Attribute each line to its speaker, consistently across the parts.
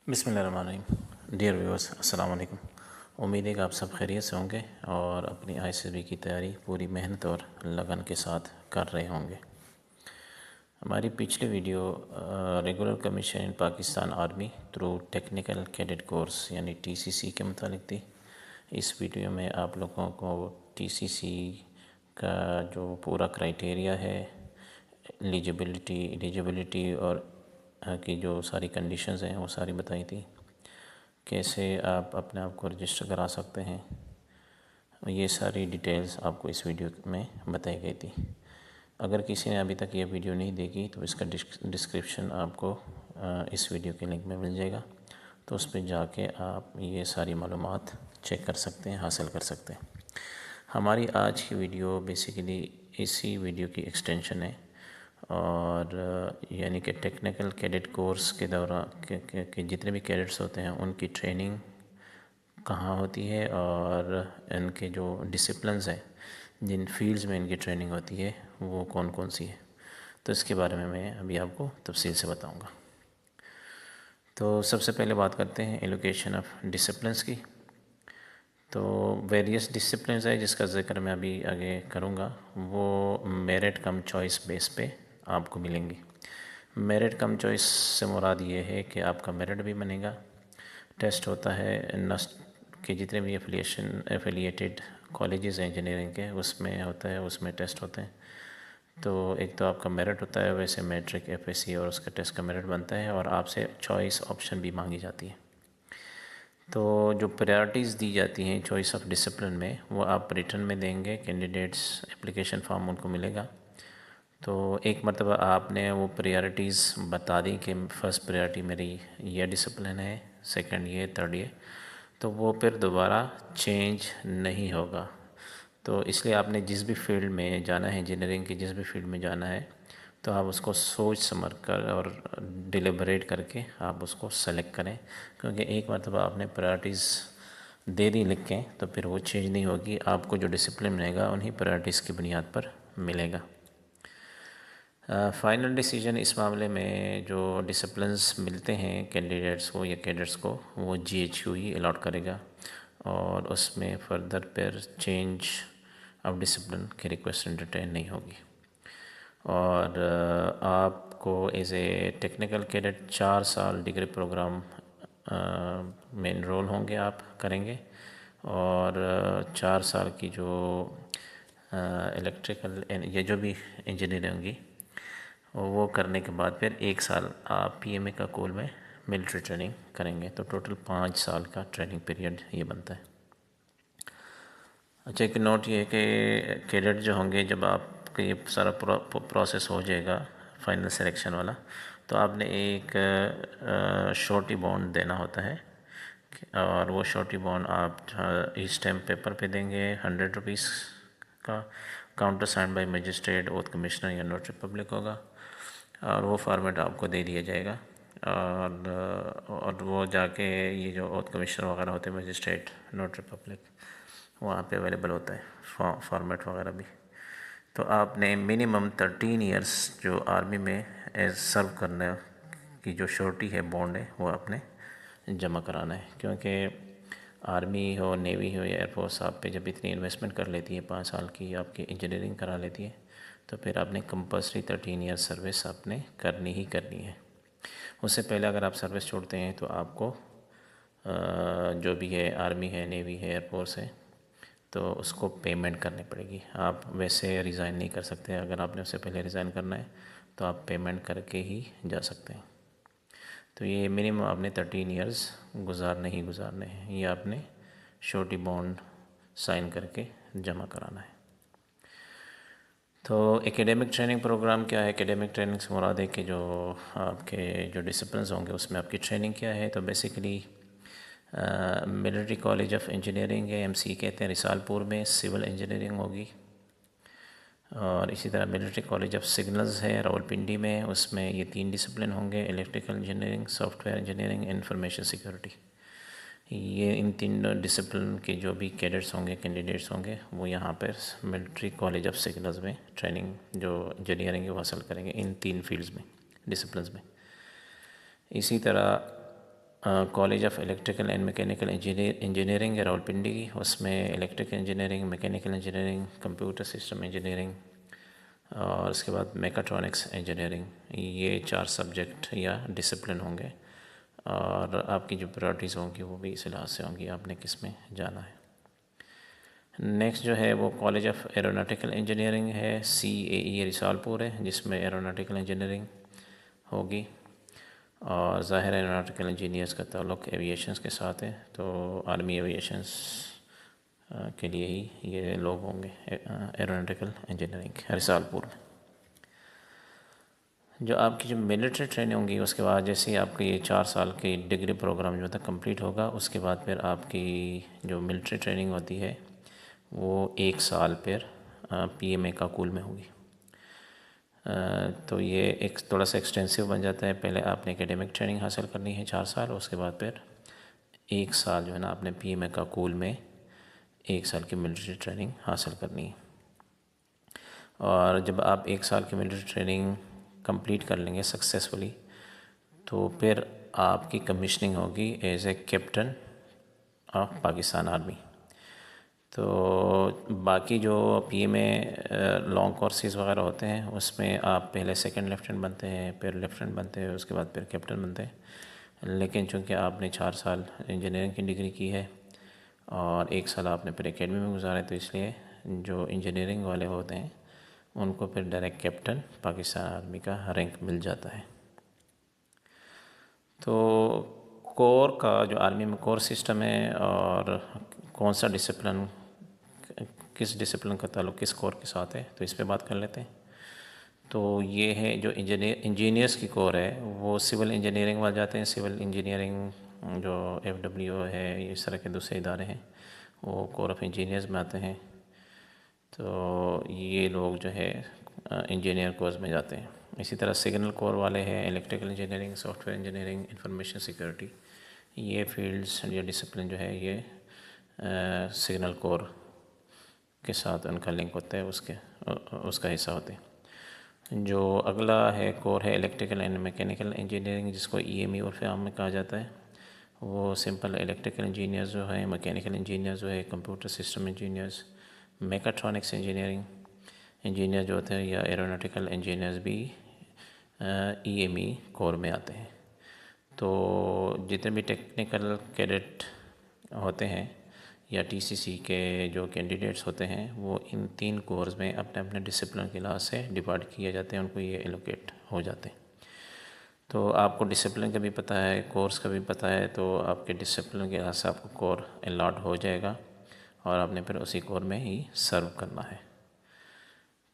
Speaker 1: بسم اللہ الرحمن الرحیم۔ ڈیئر ویورز، السلام علیکم۔ امید ہے کہ آپ سب خیریت سے ہوں گے اور اپنی ICSB کی تیاری پوری محنت اور لگن کے ساتھ کر رہے ہوں گے۔ ہماری پچھلی video regular commission in Pakistan army through technical cadet course یعنی TCC کے متعلق تھی۔ اس ویڈیو میں آپ لوگوں کو TCC کا جو پورا کرائٹیریا ہے، ایلیجیبلٹی اور کی جو ساری کنڈیشنز ہیں وہ ساری بتائی تھی۔ کیسے آپ اپنے آپ کو رجسٹر کرا سکتے ہیں، یہ ساری ڈیٹیلز آپ کو اس ویڈیو میں بتائی گئی تھی۔ اگر کسی نے ابھی تک یہ ویڈیو نہیں دیکھی تو اس کا ڈسکرپشن آپ کو اس ویڈیو کے لنک میں مل جائے گا، تو اس پہ جا کے آپ یہ ساری معلومات چیک کر سکتے ہیں، حاصل کر سکتے ہیں۔ ہماری آج کی ویڈیو بیسیکلی اسی ویڈیو کی ایکسٹینشن ہے، اور یعنی کہ ٹیکنیکل کیڈٹ کورس کے دوران کہ جتنے بھی کیڈٹس ہوتے ہیں ان کی ٹریننگ کہاں ہوتی ہے اور ان کے جو ڈسپلنز ہیں، جن فیلڈز میں ان کی ٹریننگ ہوتی ہے وہ کون کون سی ہے، تو اس کے بارے میں ابھی آپ کو تفصیل سے بتاؤں گا۔ تو سب سے پہلے بات کرتے ہیں ایلوکیشن آف ڈسپلنز کی۔ تو ویریس ڈسپلنز ہے جس کا ذکر میں ابھی آگے کروں گا، وہ میرٹ کم چوائس بیس پہ آپ کو ملیں گی۔ میرٹ کم چوائس سے مراد یہ ہے کہ آپ کا میرٹ بھی بنے گا۔ ٹیسٹ ہوتا ہے نسٹ کے جتنے بھی ایفیلیٹڈ کالجز ہیں انجینئرنگ کے، اس میں ہوتا ہے، اس میں ٹیسٹ ہوتے ہیں۔ تو ایک تو آپ کا میرٹ ہوتا ہے، ویسے میٹرک FSC اور اس کا ٹیسٹ کا میرٹ بنتا ہے، اور آپ سے چوائس آپشن بھی مانگی جاتی ہے۔ تو جو پریارٹیز دی جاتی ہیں چوائس آف ڈسپلن میں، وہ آپ ریٹن میں دیں گے، کینڈیڈیٹس اپلیکیشن فارم ان کو ملے گا۔ تو ایک مرتبہ آپ نے وہ پریارٹیز بتا دی کہ فرسٹ پریارٹی میری یہ ڈسپلن ہے، سیکنڈ یہ، تھرڈ یہ، تو وہ پھر دوبارہ چینج نہیں ہوگا۔ تو اس لیے آپ نے جس بھی فیلڈ میں جانا ہے، انجینئرنگ کی جس بھی فیلڈ میں جانا ہے، تو آپ اس کو سوچ سمجھ کر اور ڈیلیبریٹ کر کے آپ اس کو سلیکٹ کریں، کیونکہ ایک مرتبہ آپ نے پرائرٹیز دے دی لکھ کے تو پھر وہ چینج نہیں ہوگی، آپ کو جو ڈسپلن ملے گا انہی پرائرٹیز کی بنیاد پر ملے گا۔ فائنل ڈیسیجن اس معاملے میں جو ڈسپلنز ملتے ہیں کینڈیڈیٹس کو یا کیڈٹس کو، وہ GHQ ہی الاٹ کرے گا، اور اس میں فردر پھر چینج آف ڈسپلن کی ریکویسٹ انٹرٹین نہیں ہوگی۔ اور آپ کو ایز اے ٹیکنیکل کیڈٹ 4 سال ڈگری پروگرام میں انرول ہوں گے، آپ کریں گے، اور 4 سال کی جو الیکٹریکل یہ جو بھی انجینئرنگ ہوں گی وہ کرنے کے بعد پھر 1 سال آپ PMA کا کول میں ملٹری ٹریننگ کریں گے، تو ٹوٹل 5 سال کا ٹریننگ پیریڈ یہ بنتا ہے۔ اچھا، ایک نوٹ یہ ہے کہ کیڈٹ جو ہوں گے، جب آپ کا یہ سارا پروسیس ہو جائے گا فائنل سلیکشن والا، تو آپ نے ایک شورٹی بانڈ دینا ہوتا ہے، اور وہ شورٹی بانڈ آپ اسٹیمپ پیپر پہ دیں گے 100 روپیز کا، counter sign by magistrate, oath commissioner یا نوٹری پبلک ہوگا، اور وہ فارمیٹ آپ کو دے دیا جائے گا، اور وہ جا کے یہ جو اوتھ کمشنر وغیرہ ہوتے ہیں، مجسٹریٹ، نوٹری پبلک، وہاں پہ اویلیبل ہوتا ہے فارمیٹ وغیرہ بھی۔ تو آپ نے منیمم 13 ایئرس جو آرمی میں ایز سرو کرنے کی جو شورٹی ہے، بانڈ ہے، وہ آپ نے جمع کرانا ہے، کیونکہ آرمی ہو، نیوی ہو یا ایئر فورس آپ پہ جب اتنی انویسٹمنٹ کر لیتی ہے، 5 سال کی آپ کی انجینئرنگ کرا لیتی ہے، تو پھر آپ نے کمپلسری 13 ایئر سروس آپ نے کرنی ہی کرنی ہے۔ اس سے پہلے اگر آپ سروس چھوڑتے ہیں تو آپ کو جو بھی ہے، آرمی ہے، نیوی ہے، ایئر فورس ہے، تو اس کو پیمنٹ کرنی پڑے گی۔ آپ ویسے ریزائن نہیں کر سکتے، اگر آپ نے اس سے پہلے ریزائن کرنا ہے تو آپ پیمنٹ کر کے ہی جا سکتے ہیں۔ تو یہ منیمم آپ نے 13 ایئرز گزارنے ہیں، یہ آپ نے شورٹی بانڈ سائن کر کے جمع کرانا ہے۔ تو ایکیڈیمک ٹریننگ پروگرام کیا ہے؟ ایکیڈیمک ٹریننگ سے مراد ہے کہ جو آپ کے جو ڈسپلنز ہوں گے اس میں آپ کی ٹریننگ کیا ہے، تو basically military college of engineering ہے، MC کہتے ہیں، رسال پور میں سول انجینئرنگ ہوگی، اور اسی طرح ملٹری کالج آف سگنلز ہے راولپنڈی میں، اس میں یہ 3 ڈسپلن ہوں گے، electrical engineering, soft ware engineering, information security. یہ ان 3 ڈسپلن کے جو بھی کیڈٹس ہوں گے، کینڈیڈیٹس ہوں گے، وہ یہاں پر ملٹری کالج آف سگنلز میں ٹریننگ جو انجینئرنگ وہ حاصل کریں گے ان 3 فیلڈز میں، ڈسپلنز میں۔ اسی طرح college of electrical and mechanical engineering ہے راولپنڈی کی، اس میں electrical engineering, mechanical engineering, computer system engineering اور اس کے بعد میکاٹرونکس انجینئرنگ، یہ 4 سبجیکٹ یا ڈسپلن ہوں گے، اور آپ کی جو پرائرٹیز ہوں گی وہ بھی اس لحاظ سے ہوں گی آپ نے کس میں جانا ہے۔ نیکسٹ جو ہے وہ کالج آف ایروناٹیکل انجینئرنگ ہے، CAE رسال پور ہے، جس میں ایروناٹیکل انجینئرنگ ہوگی، اور ظاہر ایروناٹیکل انجینئرس کا تعلق ایویشنس کے ساتھ ہے، تو آرمی ایویشنس کے لیے ہی یہ لوگ ہوں گے ایروناٹیکل انجینئرنگ رسال پور میں۔ جو آپ کی جو ملٹری ٹریننگ ہوں گی، اس کے بعد جیسے ہی آپ کی یہ 4 سال کی ڈگری پروگرام جو تھا کمپلیٹ ہوگا، اس کے بعد پھر آپ کی جو ملٹری ٹریننگ ہوتی ہے وہ 1 سال پھر PMA کا کول میں ہوگی۔ تو یہ ایک تھوڑا سا ایکسٹینسو بن جاتا ہے، پہلے آپ نے اکیڈمک ٹریننگ حاصل کرنی ہے 4 سال، اس کے بعد پھر 1 سال جو ہے نا آپ نے PMA کا کول میں 1 سال کی ملٹری ٹریننگ حاصل کرنی ہے، اور جب آپ 1 سال کی ملٹری ٹریننگ کمپلیٹ کر لیں گے سکسیسفلی، تو پھر آپ کی کمیشننگ ہوگی as a captain of Pakistan army. تو باقی جو PMA لانگ کورسز وغیرہ ہوتے ہیں، اس میں آپ پہلے 2nd لیفٹیننٹ بنتے ہیں، پھر لیفٹیننٹ بنتے ہیں، اس کے بعد پھر کیپٹن بنتے ہیں، لیکن چونکہ آپ نے 4 سال انجینئرنگ کی ڈگری کی ہے اور 1 سال آپ نے پھر اکیڈمی میں گزارے، تو اس لیے جو انجینئرنگ والے ہوتے ہیں ان کو پھر ڈائریکٹ کیپٹن پاکستان آرمی کا رینک مل جاتا ہے۔ تو کور کا جو آرمی میں کور سسٹم ہے اور کون سا ڈسپلن، کس ڈسپلن کا تعلق کس کور کے ساتھ ہے، تو اس پہ بات کر لیتے ہیں۔ تو یہ ہے جو انجینئرس کی کور ہے وہ سول انجینئرنگ والے جاتے ہیں، سول انجینئرنگ جو FWO ہے، اس طرح کے دوسرے ادارے ہیں وہ کور آف انجینئرز میں آتے ہیں، تو یہ لوگ جو ہے انجینئر کورس میں جاتے ہیں۔ اسی طرح سگنل کور والے ہیں، electrical engineering, soft ware engineering, information security, یہ فیلڈز یا ڈسپلن جو ہے یہ سگنل کور کے ساتھ ان کا لنک ہوتا ہے، اس کا حصہ ہوتے ہیں۔ جو اگلا ہے کور ہے الیکٹریکل اینڈ میکینیکل انجینئرنگ، جس کو EME عرف عام میں کہا جاتا ہے۔ وہ سمپل الیکٹریکل انجینئرز جو ہیں، میکینیکل انجینئرز جو ہے، کمپیوٹر سسٹم انجینئرز، میکاٹرونکس انجینئر جو ہوتے ہیں، یا ایروناٹیکل انجینئرز بھی EME کور میں آتے ہیں۔ تو جتنے بھی ٹیکنیکل کیڈٹ ہوتے ہیں یا TCC کے جو کینڈیڈیٹس ہوتے ہیں، وہ ان 3 کورس میں اپنے اپنے ڈسپلن کے لحاظ سے ڈیوائڈ کیے جاتے ہیں، ان کو یہ ایلوکیٹ ہو جاتے ہیں۔ تو آپ کو ڈسپلن کا بھی پتہ ہے، کورس کا بھی پتہ ہے، تو آپ کے ڈسپلن کے لحاظ سے آپ کو کور الاٹ ہو جائے گا، اور آپ نے پھر اسی کور میں ہی سرو کرنا ہے۔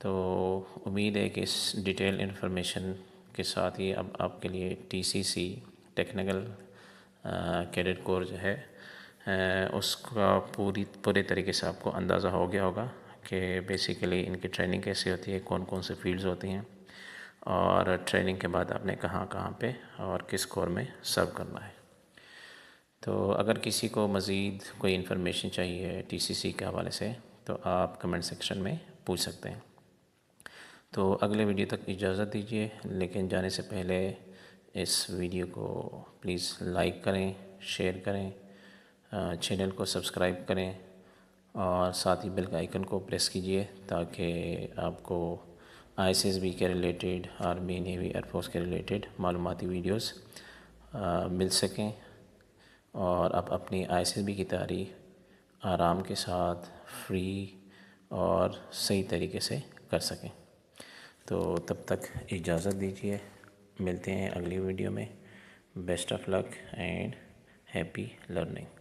Speaker 1: تو امید ہے کہ اس ڈیٹیل انفارمیشن کے ساتھ ہی اب آپ کے لیے TCC ٹیکنیکل کیڈٹ کور جو ہے اس کا پورے طریقے سے آپ کو اندازہ ہو گیا ہوگا کہ بیسیکلی ان کی ٹریننگ کیسے ہوتی ہے، کون کون سے فیلڈز ہوتی ہیں، اور ٹریننگ کے بعد آپ نے کہاں کہاں پہ اور کس کور میں سرو کرنا ہے۔ تو اگر کسی کو مزید کوئی انفارمیشن چاہیے TCC کے حوالے سے، تو آپ کمنٹ سیکشن میں پوچھ سکتے ہیں۔ تو اگلے ویڈیو تک اجازت دیجیے، لیکن جانے سے پہلے اس ویڈیو کو پلیز لائک کریں، شیئر کریں، چینل کو سبسکرائب کریں، اور ساتھ ہی بیل کا آئیکن کو پریس کیجیے تاکہ آپ کو ISSB کے related, army, navy, air force کے ریلیٹڈ معلوماتی ویڈیوز مل سکیں، اور آپ اپنی ISSB کی تیاری آرام کے ساتھ، فری اور صحیح طریقے سے کر سکیں۔ تو تب تک اجازت دیجیے، ملتے ہیں اگلی ویڈیو میں۔ Best of luck and happy learning.